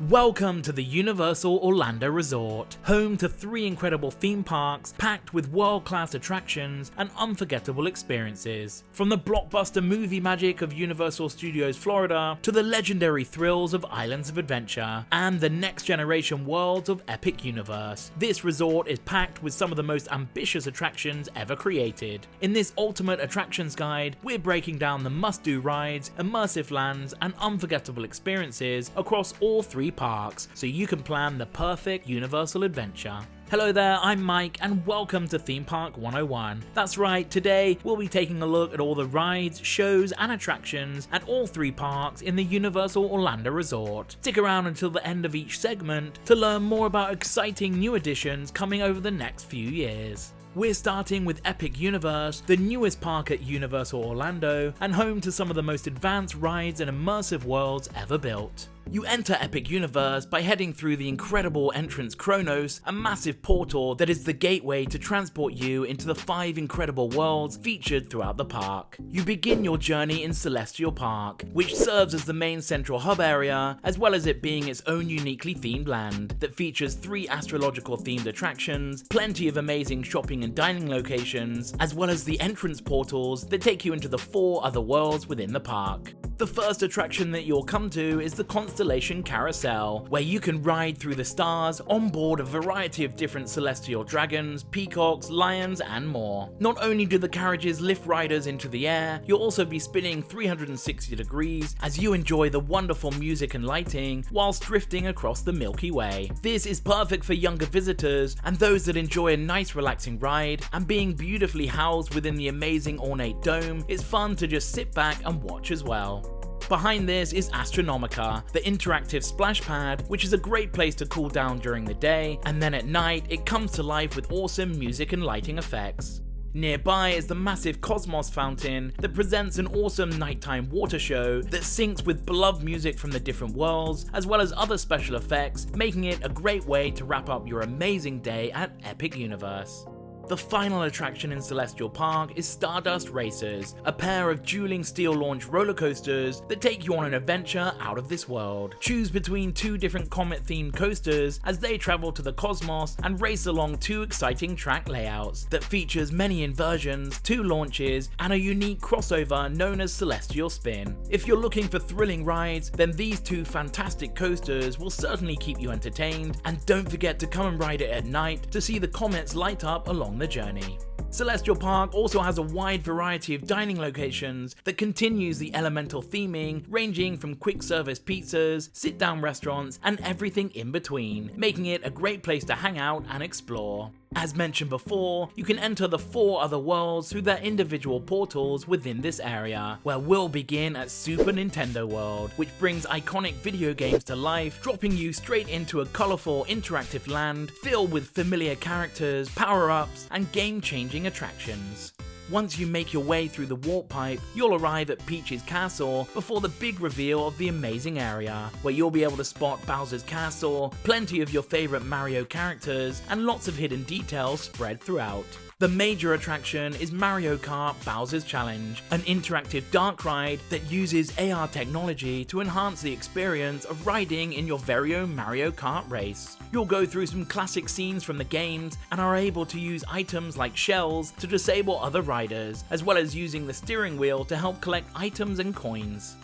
Welcome to the Universal Orlando Resort, home to 3 incredible theme parks packed with world-class attractions and unforgettable experiences. From the blockbuster movie magic of Universal Studios Florida to the legendary thrills of Islands of Adventure and the next-generation worlds of Epic Universe, this resort is packed with some of the most ambitious attractions ever created. In this ultimate attractions guide, we're breaking down the must-do rides, immersive lands, and unforgettable experiences across all 3 parks, so you can plan the perfect Universal adventure. Hello there, I'm Mike and welcome to Theme Park 101. That's right, today we'll be taking a look at all the rides, shows and attractions at all 3 parks in the Universal Orlando Resort. Stick around until the end of each segment to learn more about exciting new additions coming over the next few years. We're starting with Epic Universe, the newest park at Universal Orlando and home to some of the most advanced rides and immersive worlds ever built. You enter Epic Universe by heading through the incredible entrance Kronos, a massive portal that is the gateway to transport you into the 5 incredible worlds featured throughout the park. You begin your journey in Celestial Park, which serves as the main central hub area, as well as it being its own uniquely themed land that features 3 astrological themed attractions, plenty of amazing shopping and dining locations, as well as the entrance portals that take you into the 4 other worlds within the park. The first attraction that you'll come to is the Constellation Carousel, where you can ride through the stars on board a variety of different celestial dragons, peacocks, lions, and more. Not only do the carriages lift riders into the air, you'll also be spinning 360 degrees as you enjoy the wonderful music and lighting whilst drifting across the Milky Way. This is perfect for younger visitors and those that enjoy a nice relaxing ride, and being beautifully housed within the amazing ornate dome, it's fun to just sit back and watch as well. Behind this is Astronomica, the interactive splash pad, which is a great place to cool down during the day, and then at night it comes to life with awesome music and lighting effects. Nearby is the massive Cosmos fountain that presents an awesome nighttime water show that syncs with beloved music from the different worlds, as well as other special effects, making it a great way to wrap up your amazing day at Epic Universe. The final attraction in Celestial Park is Stardust Racers, a pair of dueling steel-launched roller coasters that take you on an adventure out of this world. Choose between 2 different comet-themed coasters as they travel to the cosmos and race along 2 exciting track layouts that features many inversions, 2 launches, and a unique crossover known as Celestial Spin. If you're looking for thrilling rides, then these 2 fantastic coasters will certainly keep you entertained, and don't forget to come and ride it at night to see the comets light up along the journey. Celestial Park also has a wide variety of dining locations that continues the elemental theming, ranging from quick service pizzas, sit-down restaurants, and everything in between, making it a great place to hang out and explore. As mentioned before, you can enter the 4 other worlds through their individual portals within this area, where we'll begin at Super Nintendo World, which brings iconic video games to life, dropping you straight into a colourful interactive land filled with familiar characters, power-ups, and game-changing attractions. Once you make your way through the warp pipe, you'll arrive at Peach's castle before the big reveal of the amazing area, where you'll be able to spot Bowser's castle, plenty of your favourite Mario characters, and lots of hidden details spread throughout. The major attraction is Mario Kart Bowser's Challenge, an interactive dark ride that uses AR technology to enhance the experience of riding in your very own Mario Kart race. You'll go through some classic scenes from the games and are able to use items like shells to disable other riders, as well as using the steering wheel to help collect items and coins.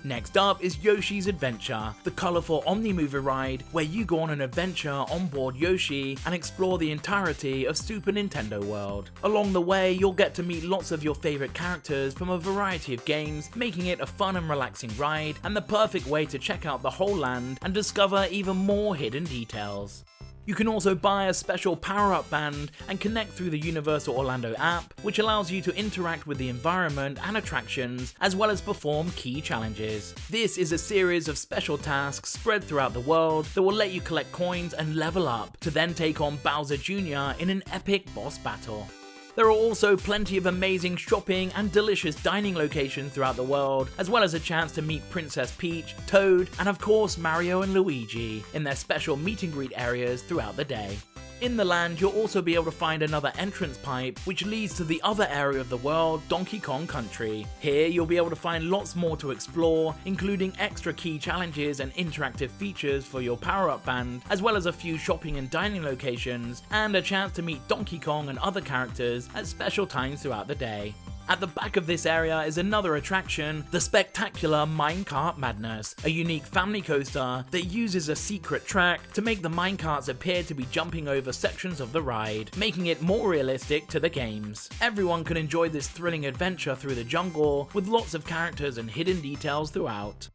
Next up is Yoshi's Adventure, the colourful Omni-Mover ride where you go on an adventure on board Yoshi and explore the entirety of Super Nintendo World. Along the way, you'll get to meet lots of your favourite characters from a variety of games, making it a fun and relaxing ride and the perfect way to check out the whole land and discover even more hidden details. You can also buy a special power-up band and connect through the Universal Orlando app, which allows you to interact with the environment and attractions, as well as perform key challenges. This is a series of special tasks spread throughout the world that will let you collect coins and level up, to then take on Bowser Jr. in an epic boss battle. There are also plenty of amazing shopping and delicious dining locations throughout the world, as well as a chance to meet Princess Peach, Toad, and of course Mario and Luigi in their special meet and greet areas throughout the day. In the land, you'll also be able to find another entrance pipe, which leads to the other area of the world, Donkey Kong Country. Here, you'll be able to find lots more to explore, including extra key challenges and interactive features for your power-up band, as well as a few shopping and dining locations, and a chance to meet Donkey Kong and other characters at special times throughout the day. At the back of this area is another attraction, the spectacular Minecart Madness, a unique family coaster that uses a secret track to make the minecarts appear to be jumping over sections of the ride, making it more realistic to the games. Everyone can enjoy this thrilling adventure through the jungle, with lots of characters and hidden details throughout.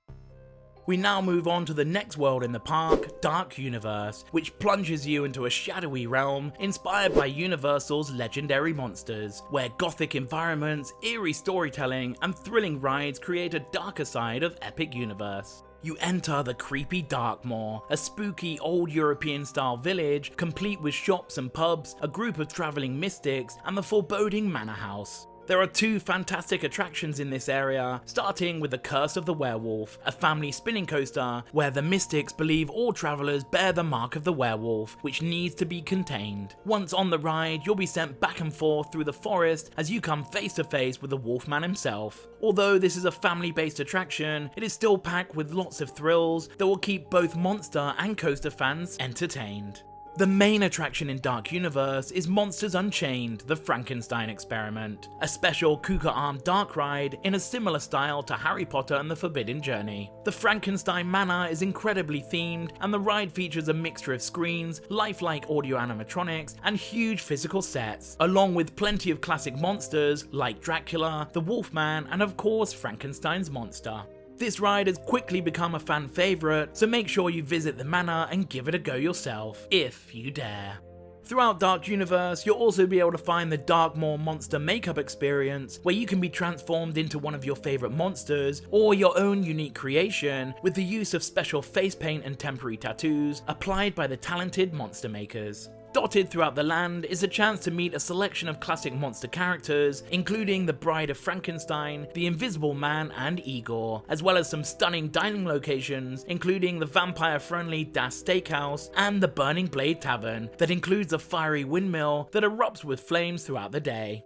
We now move on to the next world in the park, Dark Universe, which plunges you into a shadowy realm inspired by Universal's legendary monsters, where gothic environments, eerie storytelling, and thrilling rides create a darker side of Epic Universe. You enter the creepy Darkmoor, a spooky old European style village complete with shops and pubs, a group of travelling mystics, and the foreboding manor house. There are two fantastic attractions in this area, starting with the Curse of the Werewolf, a family spinning coaster where the mystics believe all travellers bear the mark of the werewolf, which needs to be contained. Once on the ride, you'll be sent back and forth through the forest as you come face to face with the Wolfman himself. Although this is a family-based attraction, it is still packed with lots of thrills that will keep both monster and coaster fans entertained. The main attraction in Dark Universe is Monsters Unchained, the Frankenstein experiment, a special Kuka-armed dark ride in a similar style to Harry Potter and the Forbidden Journey. The Frankenstein Manor is incredibly themed, and the ride features a mixture of screens, lifelike audio animatronics, and huge physical sets, along with plenty of classic monsters like Dracula, the Wolfman, and of course Frankenstein's monster. This ride has quickly become a fan favourite, so make sure you visit the manor and give it a go yourself, if you dare. Throughout Dark Universe, you'll also be able to find the Darkmoor monster makeup experience, where you can be transformed into one of your favourite monsters, or your own unique creation, with the use of special face paint and temporary tattoos applied by the talented monster makers. Dotted throughout the land is a chance to meet a selection of classic monster characters, including the Bride of Frankenstein, the Invisible Man, and Igor, as well as some stunning dining locations, including the vampire-friendly Das Steakhouse and the Burning Blade Tavern, that includes a fiery windmill that erupts with flames throughout the day.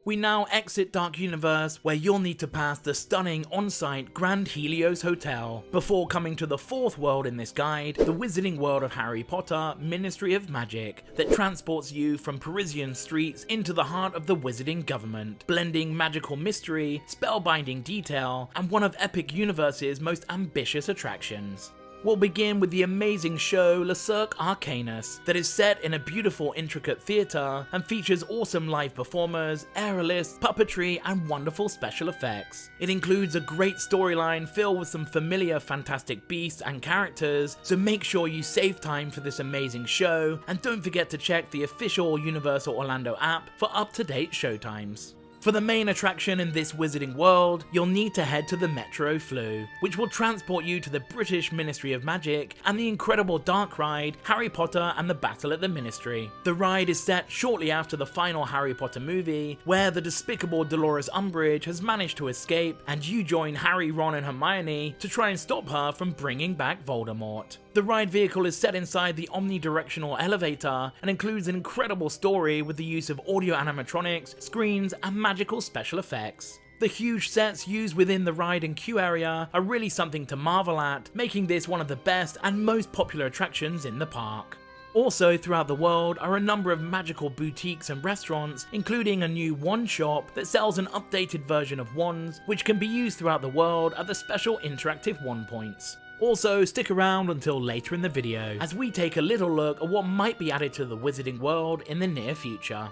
We now exit Dark Universe, where you'll need to pass the stunning on-site Grand Helios Hotel, before coming to the fourth world in this guide, the Wizarding World of Harry Potter Ministry of Magic, that transports you from Parisian streets into the heart of the Wizarding government, blending magical mystery, spellbinding detail, and one of Epic Universe's most ambitious attractions. We'll begin with the amazing show Le Cirque Arcanus, that is set in a beautiful intricate theatre and features awesome live performers, aerialists, puppetry, and wonderful special effects. It includes a great storyline filled with some familiar fantastic beasts and characters, so make sure you save time for this amazing show, and don't forget to check the official Universal Orlando app for up-to-date showtimes. For the main attraction in this wizarding world, you'll need to head to the Metro Flu, which will transport you to the British Ministry of Magic and the incredible dark ride, Harry Potter and the Battle at the Ministry. The ride is set shortly after the final Harry Potter movie, where the despicable Dolores Umbridge has managed to escape, and you join Harry, Ron and Hermione to try and stop her from bringing back Voldemort. The ride vehicle is set inside the omnidirectional elevator and includes an incredible story with the use of audio animatronics, screens, and magical special effects. The huge sets used within the ride and queue area are really something to marvel at, making this one of the best and most popular attractions in the park. Also throughout the world are a number of magical boutiques and restaurants, including a new wand shop that sells an updated version of wands, which can be used throughout the world at the special interactive wand points. Also, stick around until later in the video, as we take a little look at what might be added to the Wizarding world in the near future.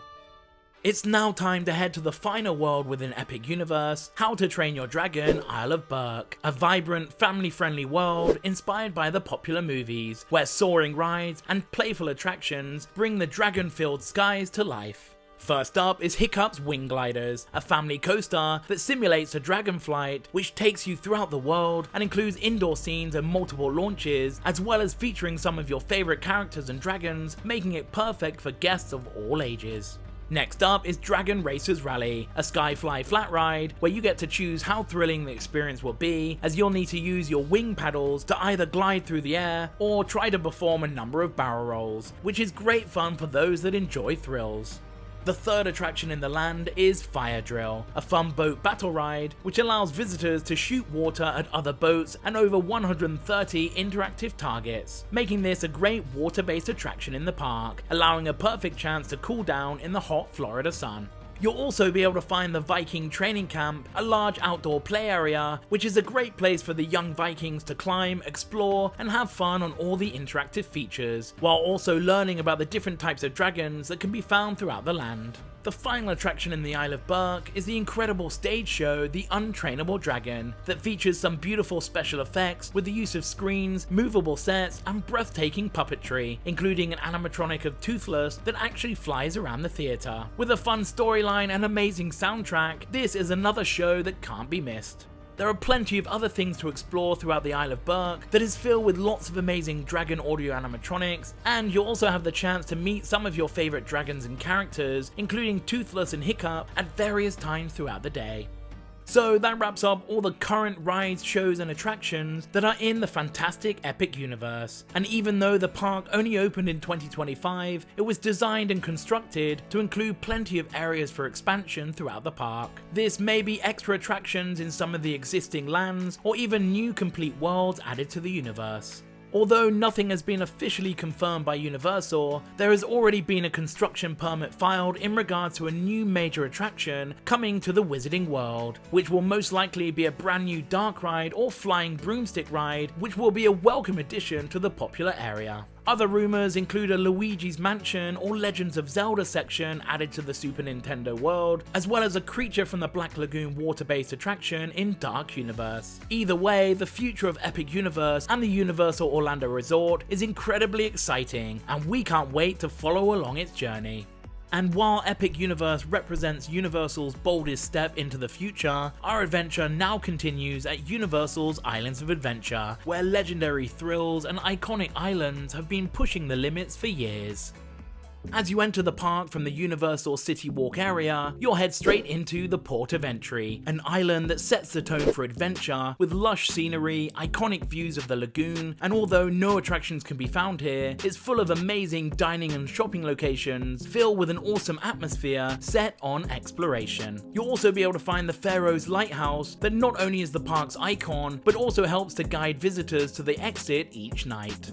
It's now time to head to the final world within Epic Universe, How to Train Your Dragon Isle of Berk, a vibrant, family-friendly world inspired by the popular movies, where soaring rides and playful attractions bring the dragon-filled skies to life. First up is Hiccup's Wing Gliders, a family coaster that simulates a dragon flight, which takes you throughout the world and includes indoor scenes and multiple launches, as well as featuring some of your favourite characters and dragons, making it perfect for guests of all ages. Next up is Dragon Racers Rally, a Skyfly flat ride where you get to choose how thrilling the experience will be, as you'll need to use your wing paddles to either glide through the air or try to perform a number of barrel rolls, which is great fun for those that enjoy thrills. The third attraction in the land is Fyre Drill, a fun boat battle ride which allows visitors to shoot water at other boats and over 130 interactive targets, making this a great water-based attraction in the park, allowing a perfect chance to cool down in the hot Florida sun. You'll also be able to find the Viking Training Camp, a large outdoor play area, which is a great place for the young Vikings to climb, explore, and have fun on all the interactive features, while also learning about the different types of dragons that can be found throughout the land. The final attraction in the Isle of Berk is the incredible stage show The Untrainable Dragon, that features some beautiful special effects with the use of screens, movable sets, and breathtaking puppetry, including an animatronic of Toothless that actually flies around the theatre. With a fun storyline and amazing soundtrack, this is another show that can't be missed. There are plenty of other things to explore throughout the Isle of Berk that is filled with lots of amazing dragon audio animatronics, and you'll also have the chance to meet some of your favourite dragons and characters, including Toothless and Hiccup, at various times throughout the day. So that wraps up all the current rides, shows and attractions that are in the fantastic Epic universe. And even though the park only opened in 2025, it was designed and constructed to include plenty of areas for expansion throughout the park. This may be extra attractions in some of the existing lands, or even new complete worlds added to the universe. Although nothing has been officially confirmed by Universal, there has already been a construction permit filed in regard to a new major attraction coming to the Wizarding World, which will most likely be a brand new dark ride or flying broomstick ride, which will be a welcome addition to the popular area. Other rumours include a Luigi's Mansion or Legends of Zelda section added to the Super Nintendo world, as well as a creature from the Black Lagoon water-based attraction in Dark Universe. Either way, the future of Epic Universe and the Universal Orlando Resort is incredibly exciting, and we can't wait to follow along its journey. And while Epic Universe represents Universal's boldest step into the future, our adventure now continues at Universal's Islands of Adventure, where legendary thrills and iconic islands have been pushing the limits for years. As you enter the park from the Universal City Walk area, you'll head straight into the Port of Entry, an island that sets the tone for adventure with lush scenery, iconic views of the lagoon, and although no attractions can be found here, it's full of amazing dining and shopping locations filled with an awesome atmosphere set on exploration. You'll also be able to find the Pharaoh's Lighthouse that not only is the park's icon, but also helps to guide visitors to the exit each night.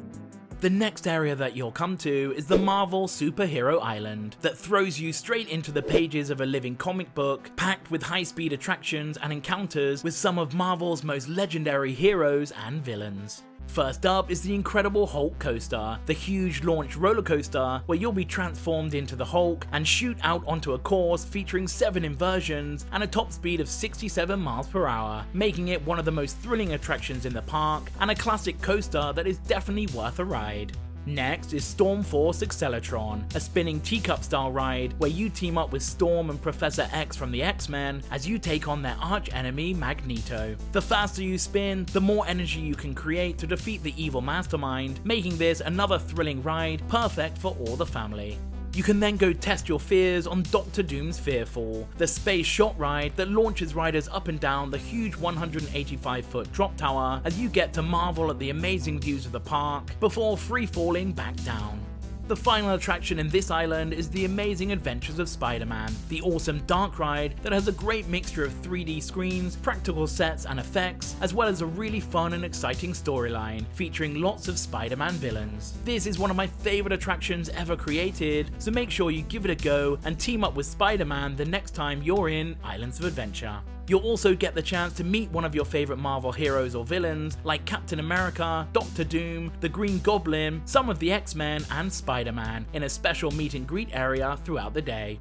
The next area that you'll come to is the Marvel Superhero Island, that throws you straight into the pages of a living comic book, packed with high-speed attractions and encounters with some of Marvel's most legendary heroes and villains. First up is the incredible Hulk coaster, the huge launch roller coaster where you'll be transformed into the Hulk and shoot out onto a course featuring 7 inversions and a top speed of 67 miles per hour, making it one of the most thrilling attractions in the park and a classic coaster that is definitely worth a ride. Next is Storm Force Acceleratron, a spinning teacup-style ride where you team up with Storm and Professor X from the X-Men as you take on their arch-enemy Magneto. The faster you spin, the more energy you can create to defeat the evil mastermind, making this another thrilling ride perfect for all the family. You can then go test your fears on Doctor Doom's Fearfall, the space shot ride that launches riders up and down the huge 185-foot drop tower as you get to marvel at the amazing views of the park before free-falling back down. The final attraction in this island is The Amazing Adventures of Spider-Man, the awesome dark ride that has a great mixture of 3D screens, practical sets and effects, as well as a really fun and exciting storyline featuring lots of Spider-Man villains. This is one of my favourite attractions ever created, so make sure you give it a go and team up with Spider-Man the next time you're in Islands of Adventure. You'll also get the chance to meet one of your favourite Marvel heroes or villains like Captain America, Doctor Doom, the Green Goblin, some of the X-Men and Spider-Man in a special meet and greet area throughout the day.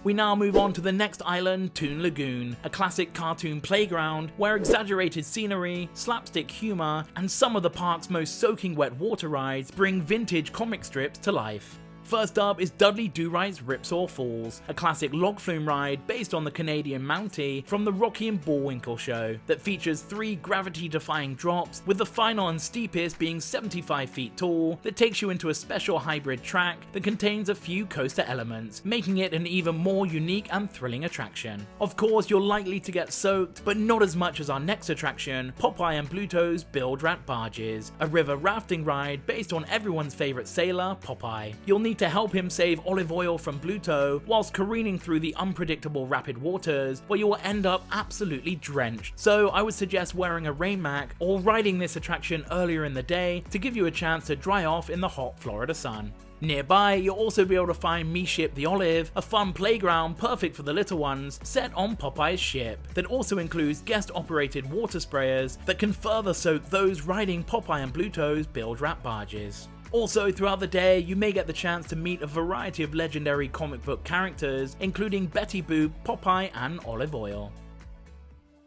We now move on to the next island, Toon Lagoon, a classic cartoon playground where exaggerated scenery, slapstick humour and some of the park's most soaking wet water rides bring vintage comic strips to life. First up is Dudley Do-Right's Ripsaw Falls, a classic log flume ride based on the Canadian Mountie from the Rocky and Bullwinkle show that features 3 gravity-defying drops, with the final and steepest being 75 feet tall, that takes you into a special hybrid track that contains a few coaster elements, making it an even more unique and thrilling attraction. Of course, you're likely to get soaked, but not as much as our next attraction, Popeye and Pluto's Build Rat Barges, a river rafting ride based on everyone's favourite sailor, Popeye. You'll need to help him save olive oil from Pluto whilst careening through the unpredictable rapid waters where you will end up absolutely drenched. So I would suggest wearing a rain mac or riding this attraction earlier in the day to give you a chance to dry off in the hot Florida sun. Nearby, you'll also be able to find Me Ship the Olive, a fun playground perfect for the little ones, set on Popeye's ship, that also includes guest-operated water sprayers that can further soak those riding Popeye and Pluto's Build Rat Barges. Also, throughout the day, you may get the chance to meet a variety of legendary comic book characters, including Betty Boop, Popeye, and Olive Oil.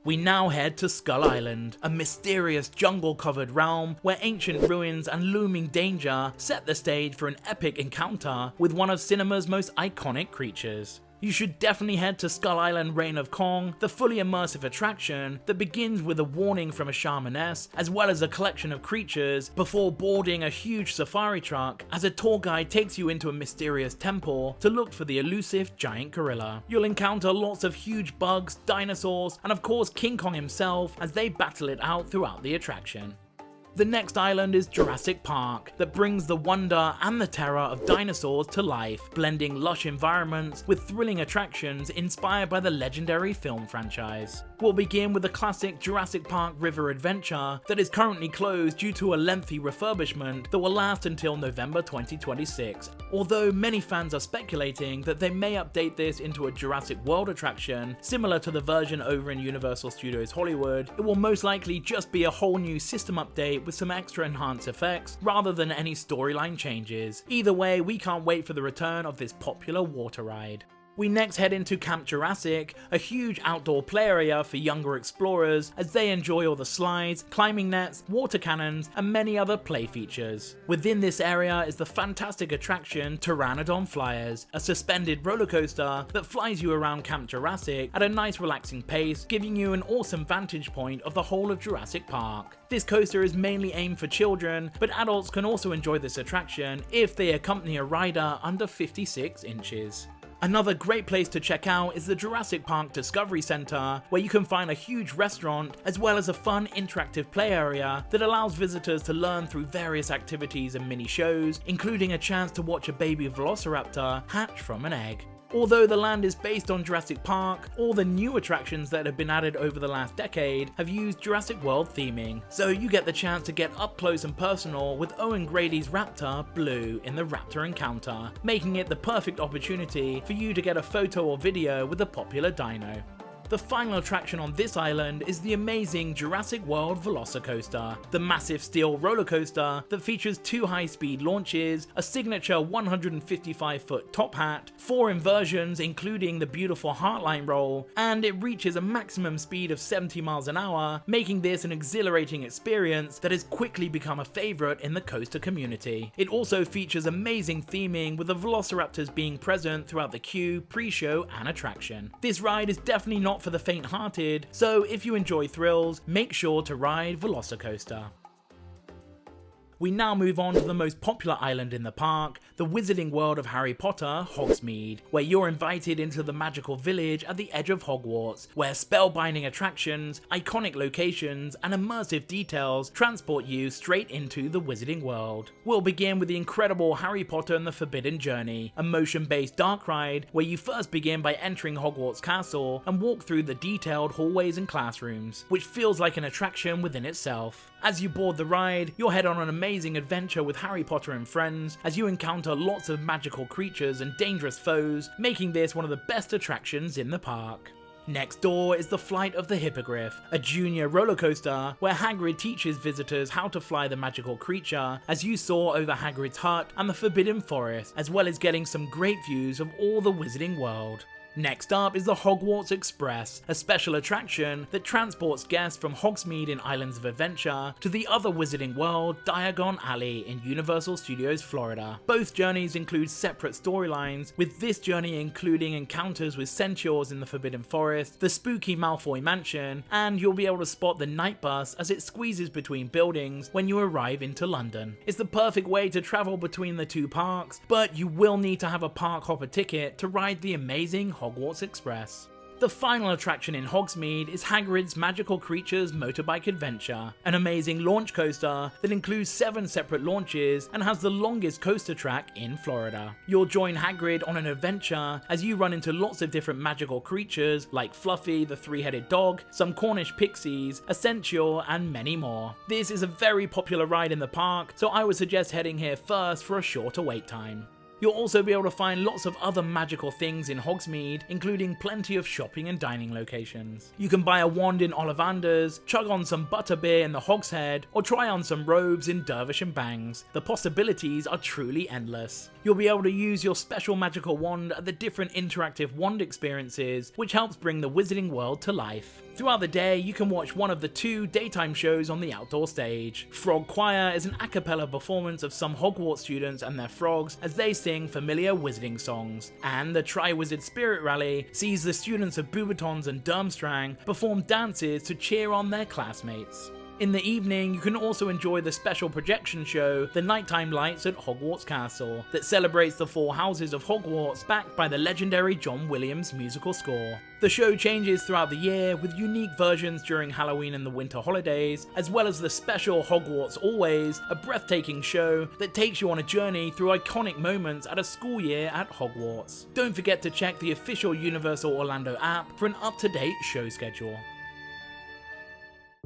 We now head to Skull Island, a mysterious jungle-covered realm where ancient ruins and looming danger set the stage for an epic encounter with one of cinema's most iconic creatures. You should definitely head to Skull Island Reign of Kong, the fully immersive attraction that begins with a warning from a shamaness, as well as a collection of creatures, before boarding a huge safari truck as a tour guide takes you into a mysterious temple to look for the elusive giant gorilla. You'll encounter lots of huge bugs, dinosaurs, and of course King Kong himself as they battle it out throughout the attraction. The next island is Jurassic Park, that brings the wonder and the terror of dinosaurs to life, blending lush environments with thrilling attractions inspired by the legendary film franchise. We'll begin with the classic Jurassic Park River Adventure that is currently closed due to a lengthy refurbishment that will last until November 2026, although many fans are speculating that they may update this into a Jurassic World attraction similar to the version over in Universal Studios Hollywood. It will most likely just be a whole new system update with some extra enhanced effects rather than any storyline changes. Either way, we can't wait for the return of this popular water ride. We next head into Camp Jurassic, a huge outdoor play area for younger explorers as they enjoy all the slides, climbing nets, water cannons, and many other play features. Within this area is the fantastic attraction Pteranodon Flyers, a suspended roller coaster that flies you around Camp Jurassic at a nice relaxing pace, giving you an awesome vantage point of the whole of Jurassic Park. This coaster is mainly aimed for children, but adults can also enjoy this attraction if they accompany a rider under 56 inches. Another great place to check out is the Jurassic Park Discovery Center, where you can find a huge restaurant as well as a fun interactive play area that allows visitors to learn through various activities and mini shows, including a chance to watch a baby velociraptor hatch from an egg. Although the land is based on Jurassic Park, all the new attractions that have been added over the last decade have used Jurassic World theming, so you get the chance to get up close and personal with Owen Grady's raptor, Blue, in the Raptor Encounter, making it the perfect opportunity for you to get a photo or video with a popular dino. The final attraction on this island is the amazing Jurassic World Velocicoaster, the massive steel roller coaster that features 2 high-speed launches, a signature 155-foot top hat, 4 inversions including the beautiful Heartline roll, and it reaches a maximum speed of 70 miles an hour, making this an exhilarating experience that has quickly become a favourite in the coaster community. It also features amazing theming, with the velociraptors being present throughout the queue, pre-show, and attraction. This ride is definitely not for the faint-hearted, so if you enjoy thrills, make sure to ride Velocicoaster. We now move on to the most popular island in the park, the wizarding world of Harry Potter, Hogsmeade, where you're invited into the magical village at the edge of Hogwarts, where spellbinding attractions, iconic locations, and immersive details transport you straight into the wizarding world. We'll begin with the incredible Harry Potter and the Forbidden Journey, a motion-based dark ride where you first begin by entering Hogwarts Castle and walk through the detailed hallways and classrooms, which feels like an attraction within itself. As you board the ride, you'll head on an amazing adventure with Harry Potter and friends as you encounter lots of magical creatures and dangerous foes, making this one of the best attractions in the park. Next door is the Flight of the Hippogriff, a junior roller coaster where Hagrid teaches visitors how to fly the magical creature as you soar over Hagrid's hut and the Forbidden Forest, as well as getting some great views of all the wizarding world. Next up is the Hogwarts Express, a special attraction that transports guests from Hogsmeade in Islands of Adventure to the other wizarding world, Diagon Alley in Universal Studios Florida. Both journeys include separate storylines, with this journey including encounters with centaurs in the Forbidden Forest, the spooky Malfoy Mansion, and you'll be able to spot the night bus as it squeezes between buildings when you arrive into London. It's the perfect way to travel between the two parks, but you will need to have a park hopper ticket to ride the amazing Hogwarts Express. The final attraction in Hogsmeade is Hagrid's Magical Creatures Motorbike Adventure, an amazing launch coaster that includes 7 separate launches and has the longest coaster track in Florida. You'll join Hagrid on an adventure as you run into lots of different magical creatures like Fluffy the 3-headed dog, some Cornish pixies, a centaur, and many more. This is a very popular ride in the park, so I would suggest heading here first for a shorter wait time. You'll also be able to find lots of other magical things in Hogsmeade, including plenty of shopping and dining locations. You can buy a wand in Ollivanders, chug on some butterbeer in the Hog's Head, or try on some robes in Dervish and Bangs. The possibilities are truly endless. You'll be able to use your special magical wand at the different interactive wand experiences, which helps bring the wizarding world to life. Throughout the day, you can watch one of the 2 daytime shows on the outdoor stage. Frog Choir is an a cappella performance of some Hogwarts students and their frogs as they sing familiar wizarding songs. And the Tri-Wizard Spirit Rally sees the students of Beauxbatons and Durmstrang perform dances to cheer on their classmates. In the evening, you can also enjoy the special projection show, The Nighttime Lights at Hogwarts Castle, that celebrates the 4 houses of Hogwarts backed by the legendary John Williams musical score. The show changes throughout the year, with unique versions during Halloween and the winter holidays, as well as the special Hogwarts Always, a breathtaking show that takes you on a journey through iconic moments at a school year at Hogwarts. Don't forget to check the official Universal Orlando app for an up-to-date show schedule.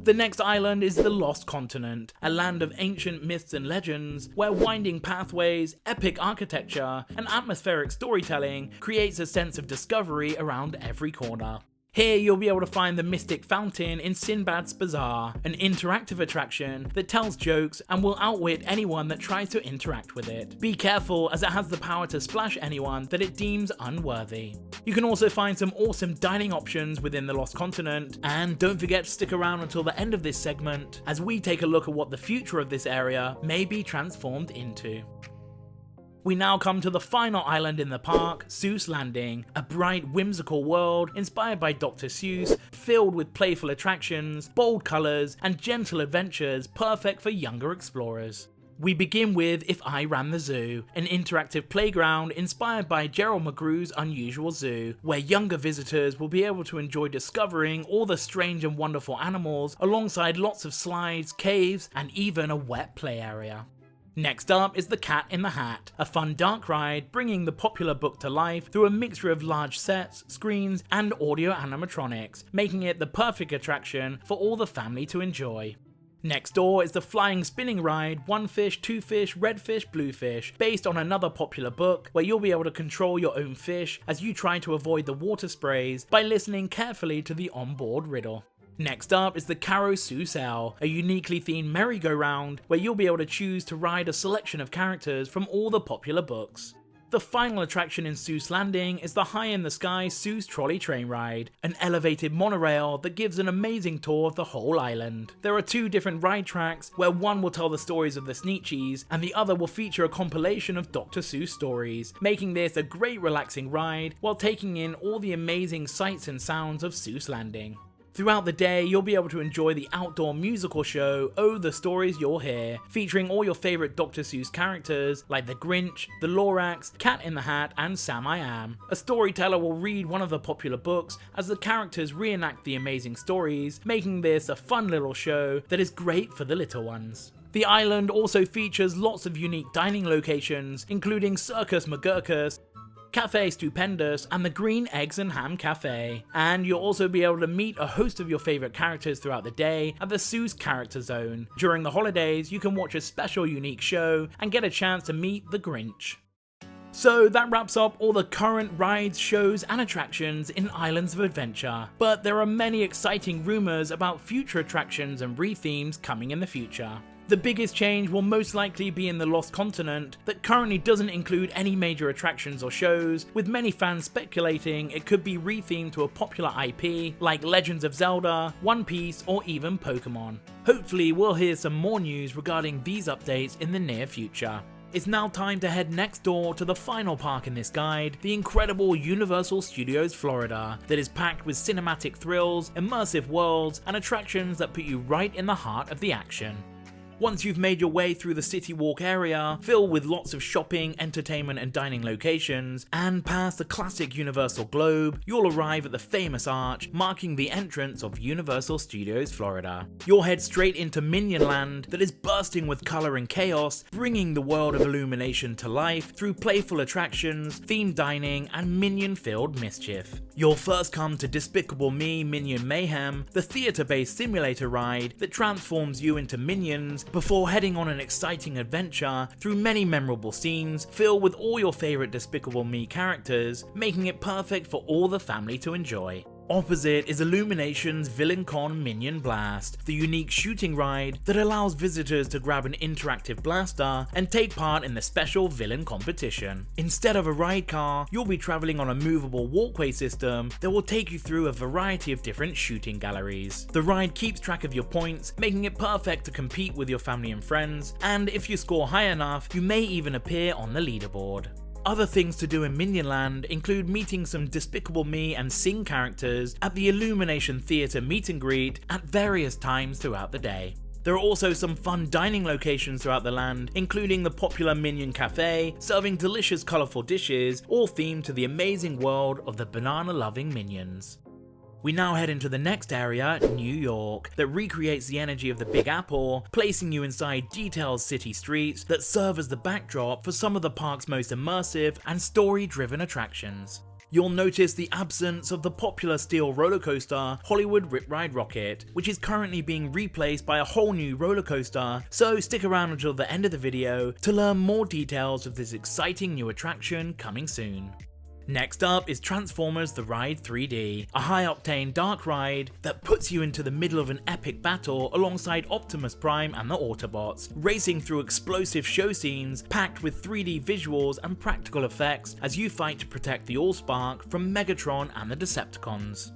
The next island is the Lost Continent, a land of ancient myths and legends, where winding pathways, epic architecture, and atmospheric storytelling creates a sense of discovery around every corner. Here you'll be able to find the Mystic Fountain in Sinbad's Bazaar, an interactive attraction that tells jokes and will outwit anyone that tries to interact with it. Be careful, as it has the power to splash anyone that it deems unworthy. You can also find some awesome dining options within the Lost Continent, and don't forget to stick around until the end of this segment as we take a look at what the future of this area may be transformed into. We now come to the final island in the park, Seuss Landing, a bright, whimsical world inspired by Dr. Seuss, filled with playful attractions, bold colours, and gentle adventures perfect for younger explorers. We begin with If I Ran the Zoo, an interactive playground inspired by Gerald McGrew's Unusual Zoo, where younger visitors will be able to enjoy discovering all the strange and wonderful animals alongside lots of slides, caves, and even a wet play area. Next up is The Cat in the Hat, a fun dark ride bringing the popular book to life through a mixture of large sets, screens, and audio animatronics, making it the perfect attraction for all the family to enjoy. Next door is the Flying Spinning Ride, One Fish, Two Fish, Red Fish, Blue Fish, based on another popular book where you'll be able to control your own fish as you try to avoid the water sprays by listening carefully to the onboard riddle. Next up is the Carousel, a uniquely themed merry-go-round where you'll be able to choose to ride a selection of characters from all the popular books. The final attraction in Seuss Landing is the high-in-the-sky Seuss Trolley Train Ride, an elevated monorail that gives an amazing tour of the whole island. There are 2 different ride tracks, where one will tell the stories of the Sneetchies, and the other will feature a compilation of Dr. Seuss stories, making this a great relaxing ride while taking in all the amazing sights and sounds of Seuss Landing. Throughout the day, you'll be able to enjoy the outdoor musical show Oh, the Stories You'll Hear, featuring all your favourite Dr. Seuss characters like the Grinch, the Lorax, Cat in the Hat, and Sam I Am. A storyteller will read one of the popular books as the characters reenact the amazing stories, making this a fun little show that is great for the little ones. The island also features lots of unique dining locations, including Circus McGurkus, Cafe Stupendous, and the Green Eggs and Ham Cafe. And you'll also be able to meet a host of your favourite characters throughout the day at the Seuss Character Zone. During the holidays, you can watch a special unique show and get a chance to meet the Grinch. So that wraps up all the current rides, shows, and attractions in Islands of Adventure, but there are many exciting rumours about future attractions and rethemes coming in the future. The biggest change will most likely be in the Lost Continent that currently doesn't include any major attractions or shows, with many fans speculating it could be rethemed to a popular IP like Legends of Zelda, One Piece, or even Pokemon. Hopefully we'll hear some more news regarding these updates in the near future. It's now time to head next door to the final park in this guide, the incredible Universal Studios Florida, that is packed with cinematic thrills, immersive worlds, and attractions that put you right in the heart of the action. Once you've made your way through the City Walk area, filled with lots of shopping, entertainment and dining locations, and past the classic Universal Globe, you'll arrive at the famous arch, marking the entrance of Universal Studios Florida. You'll head straight into Minion Land that is bursting with colour and chaos, bringing the world of Illumination to life through playful attractions, themed dining, and minion-filled mischief. You'll first come to Despicable Me Minion Mayhem, the theatre-based simulator ride that transforms you into minions before heading on an exciting adventure through many memorable scenes filled with all your favourite Despicable Me characters, making it perfect for all the family to enjoy. Opposite is Illumination's VillainCon Minion Blast, the unique shooting ride that allows visitors to grab an interactive blaster and take part in the special villain competition. Instead of a ride car, you'll be travelling on a movable walkway system that will take you through a variety of different shooting galleries. The ride keeps track of your points, making it perfect to compete with your family and friends, and if you score high enough, you may even appear on the leaderboard. Other things to do in Minion Land include meeting some Despicable Me and Sing characters at the Illumination Theatre meet and greet at various times throughout the day. There are also some fun dining locations throughout the land, including the popular Minion Cafe, serving delicious colourful dishes, all themed to the amazing world of the banana-loving minions. We now head into the next area, New York, that recreates the energy of the Big Apple, placing you inside detailed city streets that serve as the backdrop for some of the park's most immersive and story-driven attractions. You'll notice the absence of the popular steel roller coaster Hollywood Rip Ride Rocket, which is currently being replaced by a whole new roller coaster, so stick around until the end of the video to learn more details of this exciting new attraction coming soon. Next up is Transformers The Ride 3D, a high-octane dark ride that puts you into the middle of an epic battle alongside Optimus Prime and the Autobots, racing through explosive show scenes packed with 3D visuals and practical effects as you fight to protect the Allspark from Megatron and the Decepticons.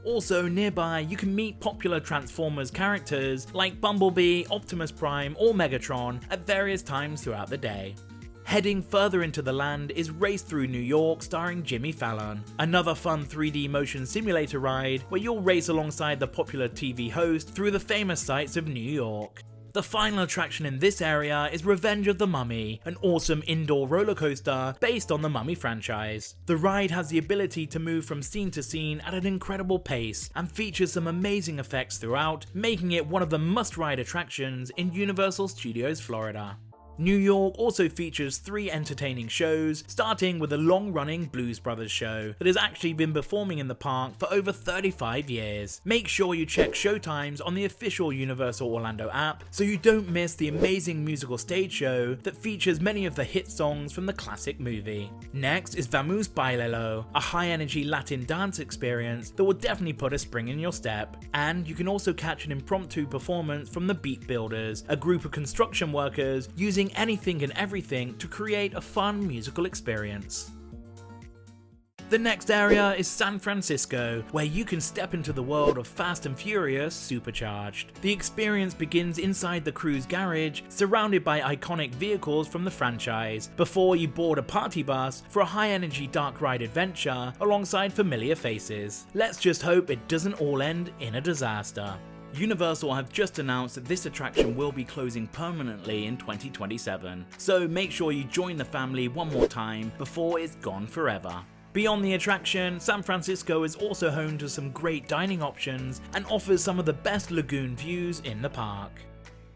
Also nearby, you can meet popular Transformers characters like Bumblebee, Optimus Prime, or Megatron at various times throughout the day. Heading further into the land is Race Through New York starring Jimmy Fallon, another fun 3D motion simulator ride where you'll race alongside the popular TV host through the famous sights of New York. The final attraction in this area is Revenge of the Mummy, an awesome indoor roller coaster based on the Mummy franchise. The ride has the ability to move from scene to scene at an incredible pace and features some amazing effects throughout, making it one of the must-ride attractions in Universal Studios Florida. New York also features 3 entertaining shows, starting with a long-running Blues Brothers show that has actually been performing in the park for over 35 years. Make sure you check showtimes on the official Universal Orlando app so you don't miss the amazing musical stage show that features many of the hit songs from the classic movie. Next is Vamos Bailalo, a high-energy Latin dance experience that will definitely put a spring in your step. And you can also catch an impromptu performance from the Beat Builders, a group of construction workers using anything and everything to create a fun musical experience. The next area is San Francisco, where you can step into the world of Fast and Furious Supercharged. The experience begins inside the crew's garage, surrounded by iconic vehicles from the franchise, before you board a party bus for a high-energy dark ride adventure alongside familiar faces. Let's just hope it doesn't all end in a disaster. Universal have just announced that this attraction will be closing permanently in 2027, so make sure you join the family one more time before it's gone forever. Beyond the attraction, San Francisco is also home to some great dining options and offers some of the best lagoon views in the park.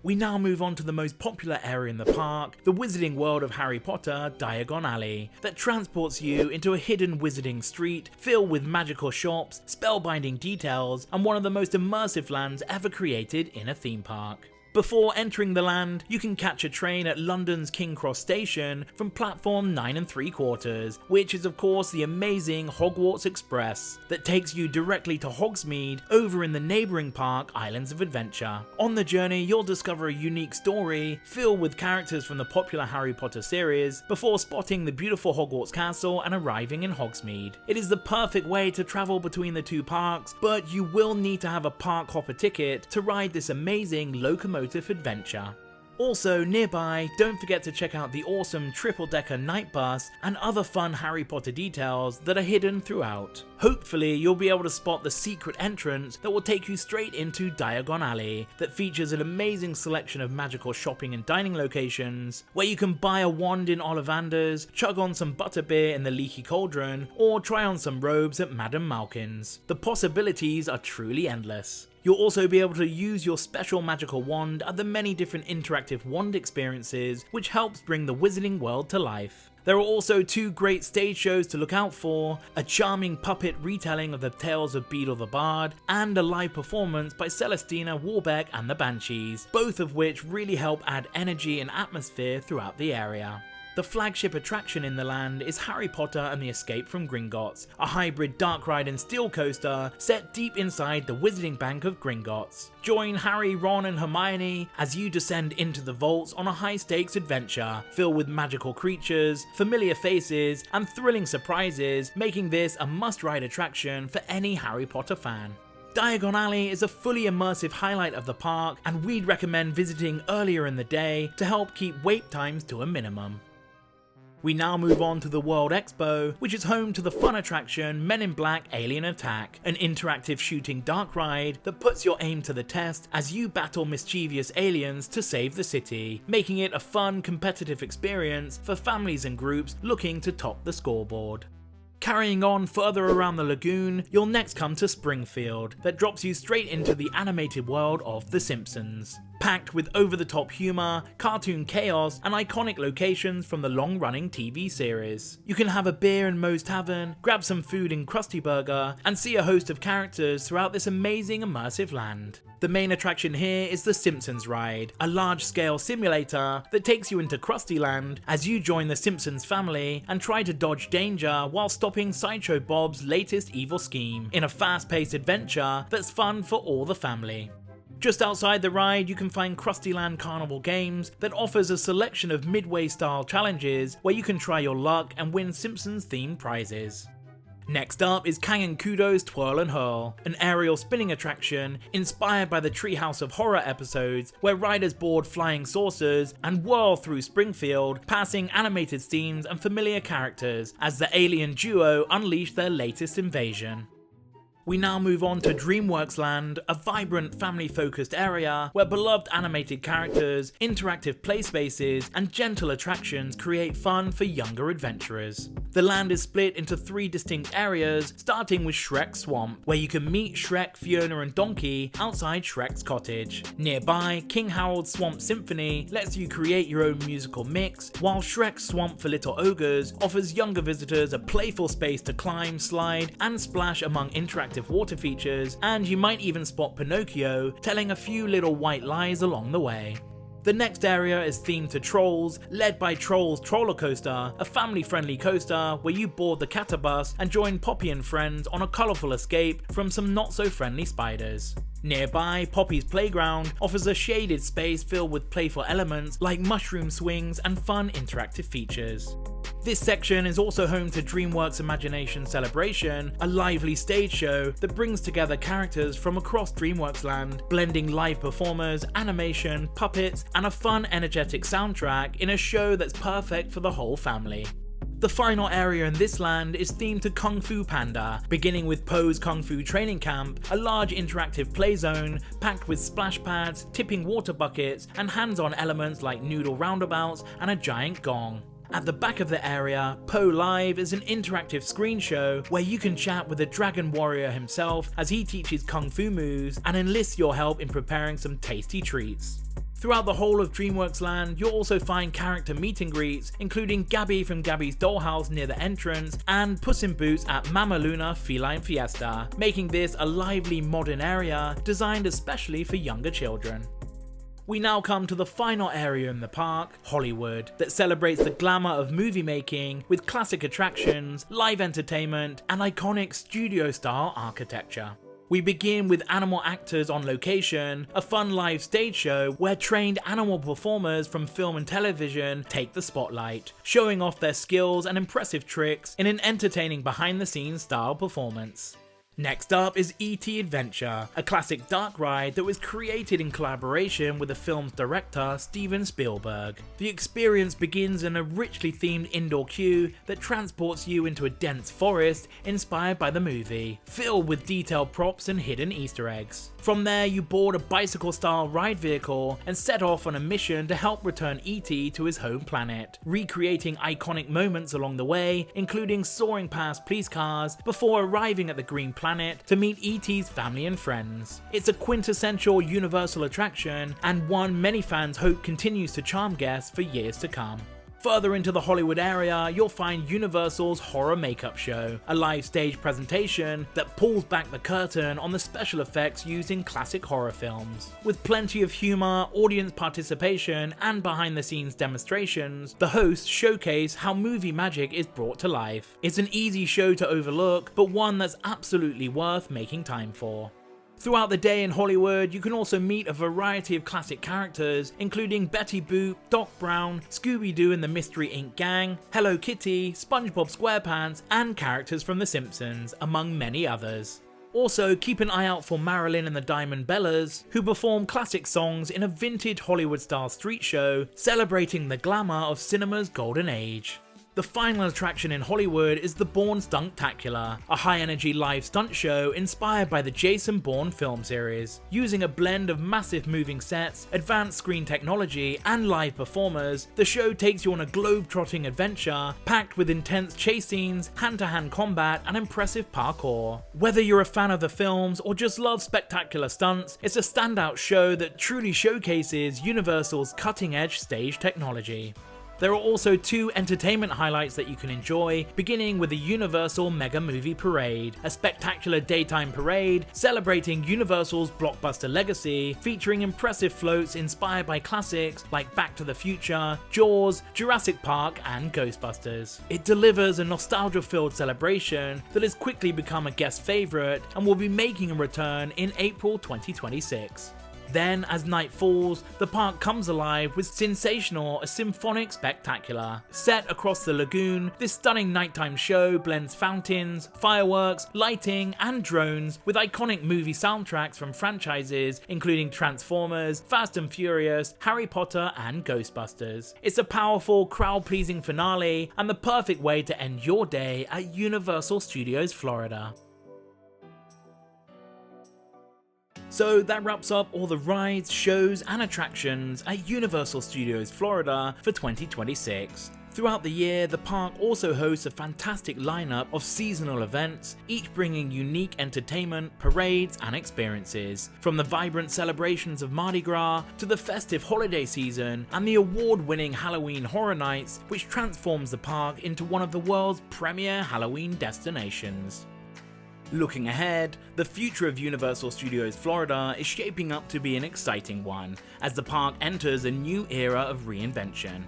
We now move on to the most popular area in the park, the wizarding world of Harry Potter, Diagon Alley, that transports you into a hidden wizarding street filled with magical shops, spellbinding details, and one of the most immersive lands ever created in a theme park. Before entering the land, you can catch a train at London's King Cross station from platform 9 3/4, which is of course the amazing Hogwarts Express that takes you directly to Hogsmeade over in the neighbouring park Islands of Adventure. On the journey, you'll discover a unique story filled with characters from the popular Harry Potter series before spotting the beautiful Hogwarts castle and arriving in Hogsmeade. It is the perfect way to travel between the two parks, but you will need to have a park hopper ticket to ride this amazing locomotive adventure. Also nearby, don't forget to check out the awesome triple-decker night bus and other fun Harry Potter details that are hidden throughout. Hopefully you'll be able to spot the secret entrance that will take you straight into Diagon Alley that features an amazing selection of magical shopping and dining locations where you can buy a wand in Ollivander's, chug on some butterbeer in the Leaky Cauldron, or try on some robes at Madame Malkin's. The possibilities are truly endless. You'll also be able to use your special magical wand at the many different interactive wand experiences, which helps bring the wizarding world to life. There are also 2 great stage shows to look out for, a charming puppet retelling of the tales of Beedle the Bard, and a live performance by Celestina Warbeck and the Banshees, both of which really help add energy and atmosphere throughout the area. The flagship attraction in the land is Harry Potter and the Escape from Gringotts, a hybrid dark ride and steel coaster set deep inside the Wizarding Bank of Gringotts. Join Harry, Ron and Hermione as you descend into the vaults on a high-stakes adventure filled with magical creatures, familiar faces and thrilling surprises, making this a must-ride attraction for any Harry Potter fan. Diagon Alley is a fully immersive highlight of the park, and we'd recommend visiting earlier in the day to help keep wait times to a minimum. We now move on to the World Expo, which is home to the fun attraction Men in Black Alien Attack, an interactive shooting dark ride that puts your aim to the test as you battle mischievous aliens to save the city, making it a fun, competitive experience for families and groups looking to top the scoreboard. Carrying on further around the lagoon, you'll next come to Springfield, that drops you straight into the animated world of The Simpsons. Packed with over-the-top humour, cartoon chaos, and iconic locations from the long-running TV series. You can have a beer in Moe's Tavern, grab some food in Krusty Burger, and see a host of characters throughout this amazing immersive land. The main attraction here is the Simpsons Ride, a large-scale simulator that takes you into Krusty Land as you join the Simpsons family and try to dodge danger while stopping Sideshow Bob's latest evil scheme in a fast-paced adventure that's fun for all the family. Just outside the ride, you can find Krusty Land Carnival Games that offers a selection of Midway-style challenges where you can try your luck and win Simpsons-themed prizes. Next up is Kang & Kudo's Twirl and Hurl, an aerial spinning attraction inspired by the Treehouse of Horror episodes where riders board flying saucers and whirl through Springfield, passing animated scenes and familiar characters as the alien duo unleash their latest invasion. We now move on to DreamWorks Land, a vibrant family-focused area where beloved animated characters, interactive play spaces, and gentle attractions create fun for younger adventurers. The land is split into 3 distinct areas, starting with Shrek's Swamp, where you can meet Shrek, Fiona, and Donkey outside Shrek's cottage. Nearby, King Harold's Swamp Symphony lets you create your own musical mix, while Shrek's Swamp for Little Ogres offers younger visitors a playful space to climb, slide, and splash among interactive water features, and you might even spot Pinocchio telling a few little white lies along the way. The next area is themed to Trolls, led by Trolls Troller Coaster, a family-friendly coaster where you board the Catabus and join Poppy and friends on a colourful escape from some not-so-friendly spiders. Nearby, Poppy's Playground offers a shaded space filled with playful elements like mushroom swings and fun interactive features. This section is also home to DreamWorks Imagination Celebration, a lively stage show that brings together characters from across DreamWorks Land, blending live performers, animation, puppets, and a fun, energetic soundtrack in a show that's perfect for the whole family. The final area in this land is themed to Kung Fu Panda, beginning with Poe's Kung Fu Training Camp, a large interactive play zone packed with splash pads, tipping water buckets, and hands-on elements like noodle roundabouts and a giant gong. At the back of the area, Poe Live is an interactive screen show where you can chat with the Dragon Warrior himself as he teaches Kung Fu moves and enlists your help in preparing some tasty treats. Throughout the whole of DreamWorks Land, you'll also find character meet and greets, including Gabby from Gabby's Dollhouse near the entrance, and Puss in Boots at Mama Luna Feline Fiesta, making this a lively modern area designed especially for younger children. We now come to the final area in the park, Hollywood, that celebrates the glamour of movie making with classic attractions, live entertainment, and iconic studio-style architecture. We begin with animal actors on location, a fun live stage show where trained animal performers from film and television take the spotlight, showing off their skills and impressive tricks in an entertaining behind-the-scenes style performance. Next up is E.T. Adventure, a classic dark ride that was created in collaboration with the film's director Steven Spielberg. The experience begins in a richly themed indoor queue that transports you into a dense forest inspired by the movie, filled with detailed props and hidden Easter eggs. From there, you board a bicycle-style ride vehicle and set off on a mission to help return E.T. to his home planet, recreating iconic moments along the way, including soaring past police cars before arriving at the green planet to meet E.T.'s family and friends. It's a quintessential Universal attraction and one many fans hope continues to charm guests for years to come. Further into the Hollywood area, you'll find Universal's Horror Makeup Show, a live stage presentation that pulls back the curtain on the special effects used in classic horror films. With plenty of humor, audience participation, and behind-the-scenes demonstrations, the hosts showcase how movie magic is brought to life. It's an easy show to overlook, but one that's absolutely worth making time for. Throughout the day in Hollywood, you can also meet a variety of classic characters, including Betty Boop, Doc Brown, Scooby-Doo and the Mystery Inc. Gang, Hello Kitty, SpongeBob SquarePants, and characters from The Simpsons, among many others. Also, keep an eye out for Marilyn and the Diamond Bellas, who perform classic songs in a vintage Hollywood-style street show, celebrating the glamour of cinema's golden age. The final attraction in Hollywood is the Bourne Stunt-tacular, a high-energy live stunt show inspired by the Jason Bourne film series. Using a blend of massive moving sets, advanced screen technology, and live performers, the show takes you on a globe-trotting adventure packed with intense chase scenes, hand-to-hand combat, and impressive parkour. Whether you're a fan of the films or just love spectacular stunts, it's a standout show that truly showcases Universal's cutting-edge stage technology. There are also two entertainment highlights that you can enjoy, beginning with the Universal Mega Movie Parade, a spectacular daytime parade celebrating Universal's blockbuster legacy, featuring impressive floats inspired by classics like Back to the Future, Jaws, Jurassic Park, and Ghostbusters. It delivers a nostalgia-filled celebration that has quickly become a guest favorite and will be making a return in April 2026. Then, as night falls, the park comes alive with Sensational, a symphonic spectacular. Set across the lagoon, this stunning nighttime show blends fountains, fireworks, lighting, and drones with iconic movie soundtracks from franchises including Transformers, Fast and Furious, Harry Potter, and Ghostbusters. It's a powerful, crowd-pleasing finale and the perfect way to end your day at Universal Studios Florida. So that wraps up all the rides, shows, and attractions at Universal Studios Florida for 2026. Throughout the year, the park also hosts a fantastic lineup of seasonal events, each bringing unique entertainment, parades, and experiences. From the vibrant celebrations of Mardi Gras to the festive holiday season and the award-winning Halloween Horror Nights, which transforms the park into one of the world's premier Halloween destinations. Looking ahead, the future of Universal Studios Florida is shaping up to be an exciting one, as the park enters a new era of reinvention.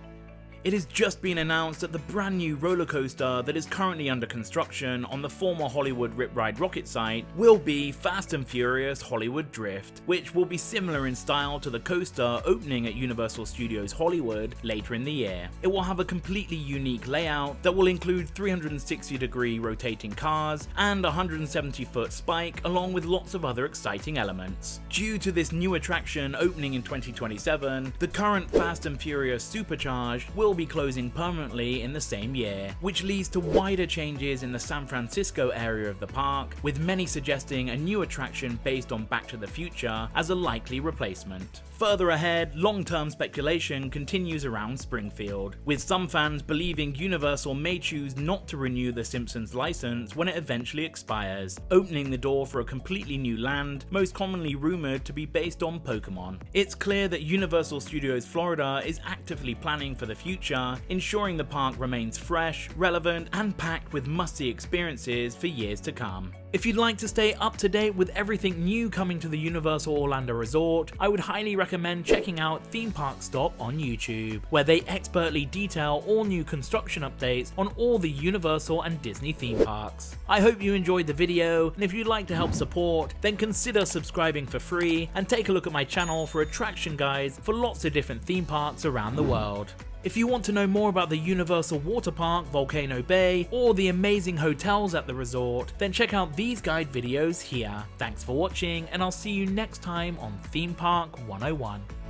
It has just been announced that the brand new roller coaster that is currently under construction on the former Hollywood Rip Ride Rocket site will be Fast and Furious Hollywood Drift, which will be similar in style to the coaster opening at Universal Studios Hollywood later in the year. It will have a completely unique layout that will include 360-degree rotating cars and a 170-foot spike, along with lots of other exciting elements. Due to this new attraction opening in 2027, the current Fast and Furious Supercharged will be closing permanently in the same year, which leads to wider changes in the San Francisco area of the park, with many suggesting a new attraction based on Back to the Future as a likely replacement. Further ahead, long-term speculation continues around Springfield, with some fans believing Universal may choose not to renew the Simpsons license when it eventually expires, opening the door for a completely new land, most commonly rumored to be based on Pokemon. It's clear that Universal Studios Florida is actively planning for the future, future, ensuring the park remains fresh, relevant, and packed with must-see experiences for years to come. If you'd like to stay up to date with everything new coming to the Universal Orlando Resort, I would highly recommend checking out Theme Park Stop on YouTube, where they expertly detail all new construction updates on all the Universal and Disney theme parks. I hope you enjoyed the video, and if you'd like to help support, then consider subscribing for free and take a look at my channel for attraction guides for lots of different theme parks around the world. If you want to know more about the Universal Water Park, Volcano Bay, or the amazing hotels at the resort, then check out these guide videos here. Thanks for watching, and I'll see you next time on Theme Park 101.